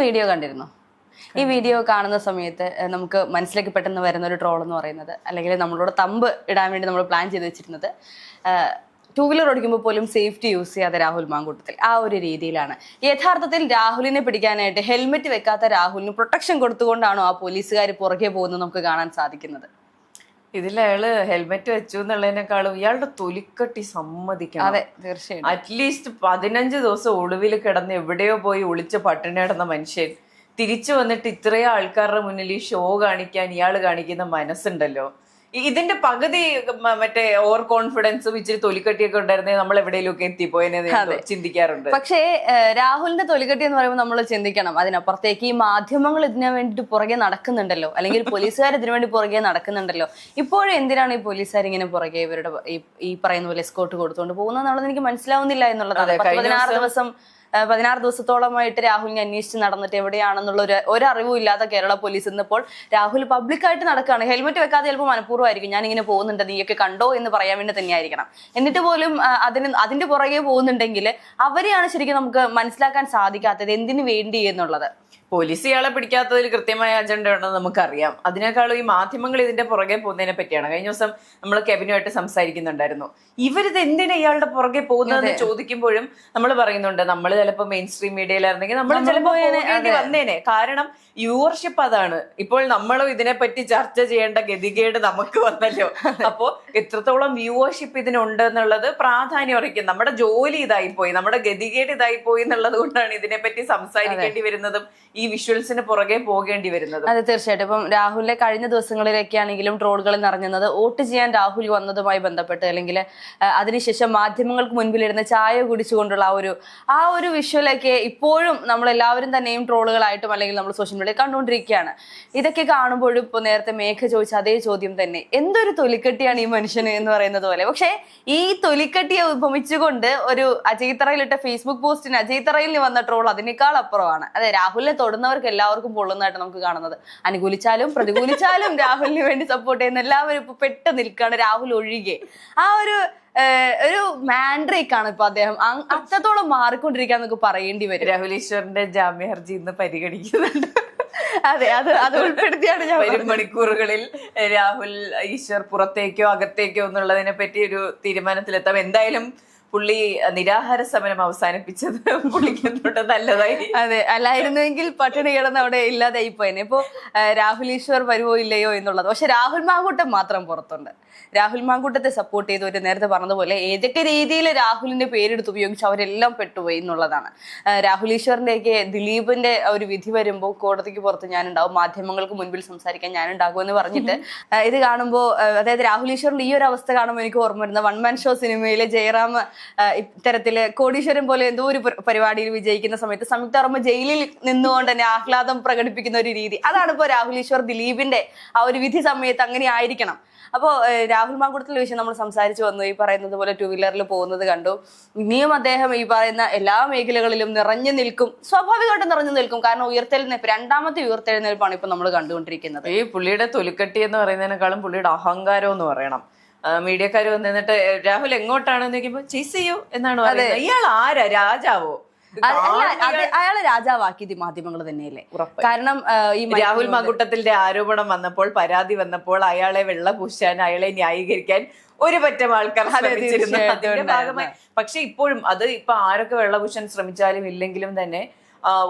Video കണ്ടിരുന്നു. ഈ video കാണുന്ന സമയത്ത് നമുക്ക് മനസ്സിലേക്ക് പെട്ടെന്ന് വരുന്ന ഒരു ട്രോൾ എന്ന് പറയുന്നത്, അല്ലെങ്കിൽ നമ്മളോട് തമ്പ് ഇടാൻ വേണ്ടി നമ്മൾ പ്ലാൻ ചെയ്ത് വെച്ചിരുന്നത്, ടൂ വീലർ ഓടിക്കുമ്പോൾ പോലും സേഫ്റ്റി യൂസ് ചെയ്യാതെ രാഹുൽ മാങ്കൂട്ടത്തിൽ ആ ഒരു രീതിയിലാണ്. യഥാർത്ഥത്തിൽ രാഹുലിനെ പിടിക്കാനായിട്ട് ഹെൽമെറ്റ് വെക്കാത്ത രാഹുലിന് പ്രൊട്ടക്ഷൻ കൊടുത്തുകൊണ്ടാണോ ആ പോലീസുകാർ പുറകെ പോകുന്നത് നമുക്ക് കാണാൻ സാധിക്കുന്നത്? ഇതിൽ അയാള് ഹെൽമെറ്റ് വെച്ചു എന്നുള്ളതിനേക്കാളും ഇയാളുടെ തൊലിക്കട്ടി സമ്മതിക്കണം. അതെ, തീർച്ചയായും. അറ്റ്ലീസ്റ്റ് 15 ദിവസം ഒളിവിൽ കിടന്ന് എവിടെയോ പോയി ഒളിച്ച് പട്ടിണി കിടന്ന മനുഷ്യൻ തിരിച്ചു വന്നിട്ട് ഇത്രയും ആൾക്കാരുടെ മുന്നിൽ ഈ ഷോ കാണിക്കാൻ ഇയാൾ കാണിക്കുന്ന മനസ്സുണ്ടല്ലോ. ഇതിന്റെ പകുതി മറ്റേ ഓവർ കോൺഫിഡൻസും ഇച്ചിരി തൊലിക്കട്ടിയൊക്കെ ഉണ്ടായിരുന്നെങ്കിൽ നമ്മൾ എവിടെയെങ്കിലും എത്തിപ്പോയെന്ന് ചിന്തിക്കാറുണ്ട്. പക്ഷേ രാഹുലിന്റെ തൊലിക്കട്ടി എന്ന് പറയുമ്പോൾ നമ്മൾ ചിന്തിക്കണം, അതിനപ്പുറത്തേക്ക് ഈ മാധ്യമങ്ങൾ ഇതിനു വേണ്ടിട്ട് പുറകെ നടക്കുന്നുണ്ടല്ലോ, അല്ലെങ്കിൽ പോലീസുകാർ ഇതിനു വേണ്ടി പുറകെ നടക്കുന്നുണ്ടല്ലോ. ഇപ്പോഴും എന്തിനാണ് ഈ പോലീസുകാർ ഇങ്ങനെ പുറകെ ഇവരുടെ ഈ പറയുന്ന പോലെ എസ്കോർട്ട് കൊടുത്തുകൊണ്ട് പോകുന്നത് എന്നുള്ളത് എനിക്ക് മനസ്സിലാവുന്നില്ല എന്നുള്ളതാണ്. 16 ദിവസത്തോളമായിട്ട് രാഹുലിനെ അന്വേഷിച്ച് നടന്നിട്ട് എവിടെയാണെന്നുള്ള ഒരു അറിവും ഇല്ലാത്ത കേരള പോലീസ് ഇന്നിപ്പോൾ രാഹുൽ പബ്ലിക്കായിട്ട് നടക്കുകയാണ്. ഹെൽമെറ്റ് വെക്കാതെ ചിലപ്പോൾ മനഃപൂർവ്വമായിരിക്കും, ഞാൻ ഇങ്ങനെ പോകുന്നുണ്ട് നീയൊക്കെ കണ്ടോ എന്ന് പറയാൻ വേണ്ടി തന്നെയായിരിക്കണം. എന്നിട്ട് പോലും അതിന്റെ പുറകെ പോകുന്നുണ്ടെങ്കിൽ അവരെയാണ് ശരിക്കും നമുക്ക് മനസ്സിലാക്കാൻ സാധിക്കാത്തത് എന്തിനു വേണ്ടി എന്നുള്ളത്. പോലീസ് ഇയാളെ പിടിക്കാത്തതിൽ കൃത്യമായ അജണ്ട ഉണ്ടെന്ന് നമുക്കറിയാം. അതിനേക്കാളും ഈ മാധ്യമങ്ങൾ ഇതിന്റെ പുറകെ പോകുന്നതിനെ പറ്റിയാണ്. കഴിഞ്ഞ ദിവസം നമ്മൾ കെവിനുമായിട്ട് സംസാരിക്കുന്നുണ്ടായിരുന്നു. ഇവരിത് എന്തിനാ ഇയാളുടെ പുറകെ പോകുന്നതെന്ന് ചോദിക്കുമ്പോഴും നമ്മൾ പറയുന്നുണ്ട്, നമ്മൾ ചിലപ്പോൾ മെയിൻ സ്ട്രീം മീഡിയയിലായിരുന്നെങ്കിൽ നമ്മൾ ചിലപ്പോൾ പോകേണ്ടി വന്നേനെ. കാരണം വ്യൂവർഷിപ്പ് അതാണ്. ഇപ്പോൾ നമ്മളും ഇതിനെപ്പറ്റി ചർച്ച ചെയ്യേണ്ട ഗതികേട് നമുക്ക് വന്നല്ലോ. അപ്പോ എത്രത്തോളം വ്യൂവർഷിപ്പ് ഇതിനുണ്ട് എന്നുള്ളത് പ്രാധാന്യം അറിയിക്കും. നമ്മുടെ ജോലി ഇതായിപ്പോയി, നമ്മുടെ ഗതികേട് ഇതായിപ്പോയി എന്നുള്ളത് കൊണ്ടാണ് ഇതിനെപ്പറ്റി സംസാരിക്കേണ്ടി വരുന്നതും ഈ വിഷ്വൽസിന് പുറകെ പോകേണ്ടി വരുന്നത്. അതെ, തീർച്ചയായിട്ടും. ഇപ്പം രാഹുലിന്റെ കഴിഞ്ഞ ദിവസങ്ങളിലൊക്കെ ആണെങ്കിലും ട്രോളുകൾ നിറഞ്ഞത് വോട്ട് ചെയ്യാൻ രാഹുൽ വന്നതുമായി ബന്ധപ്പെട്ട്, അല്ലെങ്കിൽ അതിനുശേഷം മാധ്യമങ്ങൾക്ക് മുൻപിലിരുന്ന് ചായ കുടിച്ചുകൊണ്ടുള്ള ആ ഒരു വിഷ്വലൊക്കെ ഇപ്പോഴും നമ്മളെല്ലാവരും തന്നെയും ട്രോളുകളായിട്ടും അല്ലെങ്കിൽ നമ്മൾ സോഷ്യൽ മീഡിയയിൽ കണ്ടുകൊണ്ടിരിക്കുകയാണ്. ഇതൊക്കെ കാണുമ്പോഴും ഇപ്പോൾ നേരത്തെ മേഘ ചോദിച്ച അതേ ചോദ്യം തന്നെ, എന്തൊരു തൊലിക്കട്ടിയാണ് ഈ മനുഷ്യന് എന്ന് പറയുന്നത് പോലെ. പക്ഷേ ഈ തൊലിക്കട്ടിയെ ഉപമിച്ചുകൊണ്ട് ഒരു അജയ് തറയിലിട്ട ഫേസ്ബുക്ക് പോസ്റ്റിന് അജയ് തറയിൽ വന്ന ട്രോൾ അതിനേക്കാൾ അപ്പുറമാണ്. അതെ, രാഹുലിനെ തൊടുന്നവർക്ക് എല്ലാവർക്കും പൊള്ളുന്നതായിട്ട് നമുക്ക് കാണുന്നത്. അനുകൂലിച്ചാലും പ്രതികൂലിച്ചാലും രാഹുലിന് വേണ്ടി സപ്പോർട്ട് ചെയ്യുന്ന എല്ലാവരും ഇപ്പൊ പെട്ട് നിൽക്കുകയാണ്, രാഹുൽ ഒഴികെ. ആ ഒരു മാൻഡ്രേക്ക് ആണ് ഇപ്പൊ അദ്ദേഹം അത്രത്തോളം മാറിക്കൊണ്ടിരിക്കാന്നൊക്കെ പറയേണ്ടി വരും. രാഹുൽ ഈശ്വറിന്റെ ജാമ്യ ഹർജി ഇന്ന് പരിഗണിക്കുന്നുണ്ട്. അതെ, അത് ഉൾപ്പെടുത്തിയാണ് ഞാൻ വരും മണിക്കൂറുകളിൽ രാഹുൽ ഈശ്വർ പുറത്തേക്കോ അകത്തേക്കോ എന്നുള്ളതിനെ പറ്റി ഒരു തീരുമാനത്തിലെത്താം. എന്തായാലും പുള്ളി നിരാഹാര സമരം അവസാനിപ്പിച്ചത് പുള്ളിക്കുന്നുണ്ട് നല്ലതായി. അതെ, അല്ലായിരുന്നുവെങ്കിൽ പട്ടിണി കിടന്ന് അവിടെ ഇല്ലാതായി പോയനെ. ഇപ്പോ രാഹുൽ ഈശ്വർ വരുവോ ഇല്ലയോ എന്നുള്ളത്. പക്ഷെ രാഹുൽ മാങ്കൂട്ടം മാത്രം പുറത്തുണ്ട്. രാഹുൽ മാങ്കൂട്ടത്തെ സപ്പോർട്ട് ചെയ്തവര് നേരത്തെ പറഞ്ഞതുപോലെ ഏതൊക്കെ രീതിയിൽ രാഹുലിന്റെ പേരെടുത്ത് ഉപയോഗിച്ച് അവരെല്ലാം പെട്ടുപോയി എന്നുള്ളതാണ്. രാഹുൽ ഈശ്വറിന്റെയൊക്കെ ദിലീപിന്റെ ഒരു വിധി വരുമ്പോൾ കോടതിക്ക് പുറത്ത് ഞാനുണ്ടാവും, മാധ്യമങ്ങൾക്ക് മുൻപിൽ സംസാരിക്കാൻ ഞാനുണ്ടാകും എന്ന് പറഞ്ഞിട്ട് ഇത് കാണുമ്പോൾ, അതായത് രാഹുൽ ഈശ്വറിന്റെ ഈ ഒരു അവസ്ഥ കാണുമ്പോൾ എനിക്ക് ഓർമ്മ വരുന്ന വൺ മാൻ ഷോ സിനിമയിലെ ജയറാം ഇത്തരത്തില് കോടീശ്വരൻ പോലെ എന്തോ ഒരു പരിപാടിയിൽ വിജയിക്കുന്ന സമയത്ത് സംയുക്ത വർമ്മ ജയിലിൽ നിന്നുകൊണ്ട് തന്നെ ആഹ്ലാദം പ്രകടിപ്പിക്കുന്ന ഒരു രീതി, അതാണ് ഇപ്പോൾ രാഹുൽ ഈശ്വർ ദിലീപിന്റെ ആ ഒരു വിധി സമയത്ത് അങ്ങനെ ആയിരിക്കണം. അപ്പോൾ രാഹുൽ മാങ്കൂട്ടത്തിലെ വിഷയം നമ്മൾ സംസാരിച്ചു വന്നു. ഈ പറയുന്നത് പോലെ ടൂ വീലറിൽ പോകുന്നത് കണ്ടു. ഇനിയും അദ്ദേഹം ഈ പറയുന്ന എല്ലാ മേഖലകളിലും നിറഞ്ഞു നിൽക്കും, സ്വാഭാവികമായിട്ടും നിറഞ്ഞു നിൽക്കും. കാരണം ഉയർത്തെഴുന്നേൽപ്പ്, രണ്ടാമത്തെ ഉയർത്തെഴുന്നേൽപ്പാണ് ഇപ്പൊ നമ്മൾ കണ്ടുകൊണ്ടിരിക്കുന്നത്. ഈ പുള്ളിയുടെ തൊലിക്കട്ടി എന്ന് പറയുന്നതിനേക്കാളും പുള്ളിയുടെ അഹങ്കാരം എന്ന് പറയണം. മീഡിയക്കാർ വന്നിട്ട് രാഹുൽ എങ്ങോട്ടാണെന്ന് ചോദിക്കുമ്പോ ചേസ് ചെയ്യൂ എന്നാണ് പറയുന്നത്. ഇയാൾ ആരാ, രാജാവോ? അയാളെ രാജാവാക്കിയത് മാധ്യമങ്ങൾ തന്നെയല്ലേ. കാരണം ഈ രാഹുൽ മാങ്കൂട്ടത്തിന്റെ ആരോപണം വന്നപ്പോൾ, പരാതി വന്നപ്പോൾ അയാളെ വെള്ള പൂശാൻ, അയാളെ ന്യായീകരിക്കാൻ ഒരു പറ്റം ആൾക്കാർ ശ്രമിച്ചിരുന്നു. അതിന്റെ ഭാഗമായി പക്ഷെ ഇപ്പോഴും ഇപ്പൊ ആരൊക്കെ വെള്ളപൂശാൻ ശ്രമിച്ചാലും ഇല്ലെങ്കിലും തന്നെ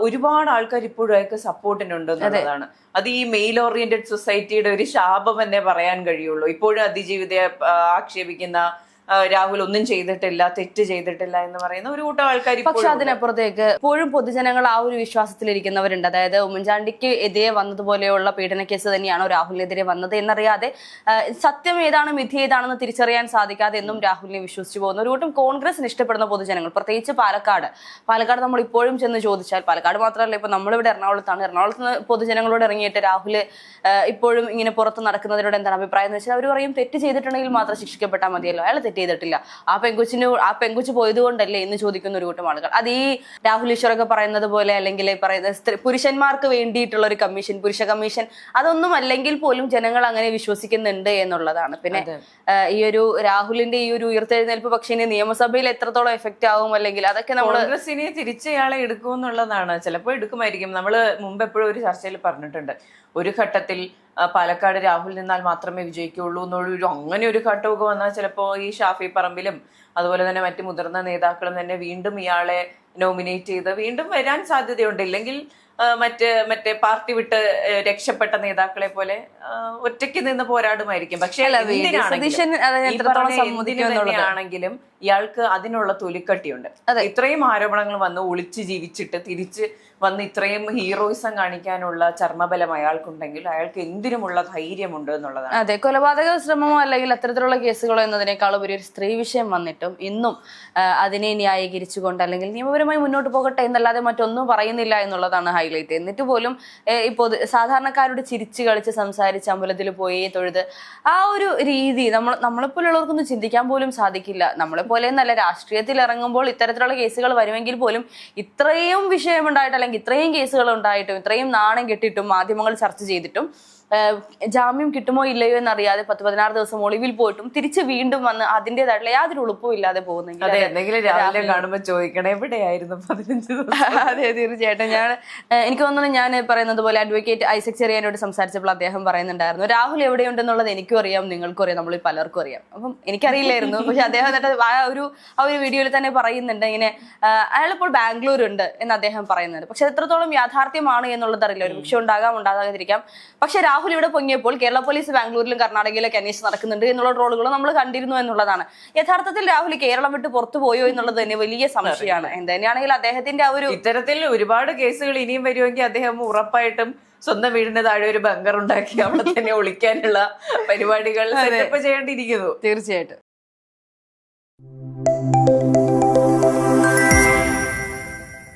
ഒരുപാട് ആൾക്കാർ ഇപ്പോഴും അയാൾക്ക് സപ്പോർട്ടിനുണ്ട് എന്നുള്ളതാണ്. അത് ഈ മെയിൽ ഓറിയന്റഡ് സൊസൈറ്റിയുടെ ഒരു ശാപം എന്നേ പറയാൻ കഴിയുള്ളൂ. ഇപ്പോഴും അതിജീവിതയെ ആക്ഷേപിക്കുന്ന, രാഹുൽ ഒന്നും ചെയ്തിട്ടില്ല, തെറ്റ് ചെയ്തിട്ടില്ല എന്ന് പറയുന്ന ഒരു കൂട്ടം ആൾക്കാർ. പക്ഷെ അതിനപ്പുറത്തേക്ക് ഇപ്പോഴും പൊതുജനങ്ങൾ ആ ഒരു വിശ്വാസത്തിലിരിക്കുന്നവരുണ്ട്. അതായത് ഉമ്മൻചാണ്ടിക്ക് എതിരെ വന്നതുപോലെയുള്ള പീഡന കേസ് തന്നെയാണോ രാഹുലിനെതിരെ വന്നത് എന്നറിയാതെ, സത്യം ഏതാണ് മിഥ്യ ഏതാണെന്ന് തിരിച്ചറിയാൻ സാധിക്കാതെ എന്നും രാഹുലിനെ വിശ്വസിച്ചു പോകുന്ന ഒരു കൂട്ടം കോൺഗ്രസിന് ഇഷ്ടപ്പെടുന്ന പൊതുജനങ്ങൾ, പ്രത്യേകിച്ച് പാലക്കാട് നമ്മൾ ഇപ്പോഴും ചെന്ന് ചോദിച്ചാൽ, പാലക്കാട് മാത്രമല്ല, ഇപ്പൊ നമ്മളിവിടെ എറണാകുളത്താണ്, എറണാകുളത്ത് പൊതുജനങ്ങളോട് ഇറങ്ങിയിട്ട് രാഹുൽ ഇപ്പോഴും ഇങ്ങനെ പുറത്ത് നടക്കുന്നതിനോട് എന്താണ് അഭിപ്രായം എന്ന് വെച്ചാൽ അവർ പറയും തെറ്റ് ചെയ്തിട്ടുണ്ടെങ്കിൽ മാത്രം ശിക്ഷിക്കപ്പെട്ടാൽ മതിയല്ലോ, അയാൾ തെറ്റ് ചെയ്തിട്ടില്ല. ആ പെങ്കൊച്ചു പോയത് കൊണ്ടല്ലേ എന്ന് ചോദിക്കുന്ന ഒരു കൂട്ടം ആളുകൾ. അത് ഈ രാഹുൽ ഈശ്വറൊക്കെ പറയുന്നത് പോലെ, അല്ലെങ്കിൽ പറയുന്ന പുരുഷന്മാർക്ക് വേണ്ടിയിട്ടുള്ള ഒരു കമ്മീഷൻ, പുരുഷ കമ്മീഷൻ, അതൊന്നും അല്ലെങ്കിൽ പോലും ജനങ്ങൾ അങ്ങനെ വിശ്വസിക്കുന്നുണ്ട് എന്നുള്ളതാണ്. പിന്നെ ഈ ഒരു രാഹുലിന്റെ ഈ ഒരു ഉയർത്തെഴുന്നേൽപ്പ് പക്ഷേ ഇനി നിയമസഭയിൽ എത്രത്തോളം എഫക്റ്റ് ആവും, അല്ലെങ്കിൽ അതൊക്കെ നമ്മൾ കോൺഗ്രസിനെ തിരിച്ചയാളെ എടുക്കുമെന്നുള്ളതാണ്. ചിലപ്പോൾ എടുക്കുമായിരിക്കും. നമ്മള് മുമ്പ് എപ്പോഴും ഒരു ചർച്ചയിൽ പറഞ്ഞിട്ടുണ്ട്, ഒരു ഘട്ടത്തിൽ പാലക്കാട് രാഹുൽ നിന്നാൽ മാത്രമേ വിജയിക്കുള്ളൂ എന്നുള്ളൊരു അങ്ങനെ ഒരു ഘട്ടമൊക്കെ വന്നാൽ ചിലപ്പോൾ ഈ ഷാഫി പറമ്പിലും അതുപോലെ തന്നെ മറ്റു മുതിർന്ന നേതാക്കളും തന്നെ വീണ്ടും ഇയാളെ നോമിനേറ്റ് ചെയ്ത് വീണ്ടും വരാൻ സാധ്യതയുണ്ട്. ഇല്ലെങ്കിൽ മറ്റേ പാർട്ടി വിട്ട് രക്ഷപ്പെട്ട നേതാക്കളെ പോലെ ഒറ്റയ്ക്ക് നിന്ന് പോരാടുമായിരിക്കും. പക്ഷേ ആണെങ്കിലും ഇയാൾക്ക് അതിനുള്ള തൊലിക്കട്ടിയുണ്ട്. ഇത്രയും ആരോപണങ്ങൾ വന്ന് ഒളിച്ച് ജീവിച്ചിട്ട് തിരിച്ച് വന്ന് ഇത്രയും ഹീറോയിസം കാണിക്കാനുള്ള ചർമ്മബലം അയാൾക്കുണ്ടെങ്കിൽ അയാൾക്ക് എന്തിനുമുള്ള ധൈര്യമുണ്ട് എന്നുള്ളതാണ്. അതെ, കൊലപാതക ശ്രമമോ അല്ലെങ്കിൽ അത്തരത്തിലുള്ള കേസുകളോ എന്നതിനേക്കാൾ ഉപരി ഒരു സ്ത്രീ വിഷയം വന്നിട്ടും ഇന്നും അതിനെ ന്യായീകരിച്ചുകൊണ്ട് അല്ലെങ്കിൽ നിയമപരമായി മുന്നോട്ട് പോകട്ടെ എന്നല്ലാതെ മറ്റൊന്നും പറയുന്നില്ല എന്നുള്ളതാണ് ഹൈലൈറ്റ്. എന്നിട്ട് പോലും ഇപ്പോൾ സാധാരണക്കാരോട് ചിരിച്ചു കളിച്ച് സംസാരിച്ച് അമ്പലത്തിൽ പോയി തൊഴുത് ആ ഒരു രീതി നമ്മളെപ്പോലുള്ളവർക്കൊന്നും ചിന്തിക്കാൻ പോലും സാധിക്കില്ല. നമ്മളെപ്പോലെ എന്നല്ല, രാഷ്ട്രീയത്തിൽ ഇറങ്ങുമ്പോൾ ഇത്തരത്തിലുള്ള കേസുകൾ വരുമെങ്കിൽ പോലും ഇത്രയും വിഷയമുണ്ടായിട്ട് അല്ലെങ്കിൽ ഇത്രയും കേസുകൾ ഉണ്ടായിട്ടും ഇത്രയും നാണം കെട്ടിയിട്ടും മാധ്യമങ്ങൾ ചർച്ച ചെയ്തിട്ടും ജാമ്യം കിട്ടുമോ ഇല്ലയോ എന്നറിയാതെ 10-16 ദിവസം ഒളിവിൽ പോയിട്ടും തിരിച്ച് വീണ്ടും വന്ന് അതിൻ്റെതായിട്ടുള്ള യാതൊരു ഉളുപ്പും ഇല്ലാതെ പോകുന്നെങ്കിൽ അതെ, എന്തെങ്കിലും രാവിലെ കാണുമ്പോൾ ചോദിക്കണം എവിടെയായിരുന്നു 15 ദിവസം. അതെ, തീർച്ചയായിട്ടും. എനിക്ക് തോന്നുന്നു ഞാൻ പറയുന്നത് പോലെ അഡ്വക്കേറ്റ് ഐസക് ചെറിയാനോട് സംസാരിച്ചപ്പോൾ അദ്ദേഹം പറയുന്നുണ്ടായിരുന്നു, രാഹുൽ എവിടെയുണ്ടെന്നുള്ളത് എനിക്കും അറിയാം, നിങ്ങൾക്കും അറിയാം, നമ്മൾ പലർക്കും അറിയാം. അപ്പം എനിക്കറിയില്ലായിരുന്നു. പക്ഷെ അദ്ദേഹം എന്നിട്ട് ആ ഒരു വീഡിയോയിൽ തന്നെ പറയുന്നുണ്ട്, ഇങ്ങനെ അയാളിപ്പോൾ ബാംഗ്ലൂരുണ്ട് എന്ന് അദ്ദേഹം പറയുന്നുണ്ട്. പക്ഷെ എത്രത്തോളം യാഥാർത്ഥ്യമാണ് എന്നുള്ളത് അറിയില്ല. ഒരു പക്ഷെ ഉണ്ടാകാതിരിക്കാം. പക്ഷെ രാഹുൽ ഇവിടെ പൊങ്ങിയപ്പോൾ കേരള പോലീസ് ബാംഗ്ലൂരിലും കർണാടകയിലൊക്കെ അന്വേഷണം നടക്കുന്നുണ്ട് എന്നുള്ള ട്രോളുകൾ നമ്മൾ കണ്ടിരുന്നു എന്നുള്ളതാണ്. യഥാർത്ഥത്തിൽ രാഹുൽ കേരളം വിട്ട് പുറത്തു പോയോ എന്നുള്ളത് തന്നെ വലിയ സംശയമാണ്. എന്തുതന്നെയാണെങ്കിൽ അദ്ദേഹത്തിന്റെ ആ ഒരു ഇത്തരത്തിൽ ഒരുപാട് കേസുകൾ ഇനിയും വരുമെങ്കിൽ അദ്ദേഹം ഉറപ്പായിട്ടും സ്വന്തം വീടിന്റെ താഴെ ഒരു ബങ്കർ ഉണ്ടാക്കി അവിടെ തന്നെ ഒളിക്കാനുള്ള പരിപാടികൾ സെറ്റപ്പ് ചെയ്യേണ്ടിയിരിക്കുന്നു. തീർച്ചയായിട്ടും.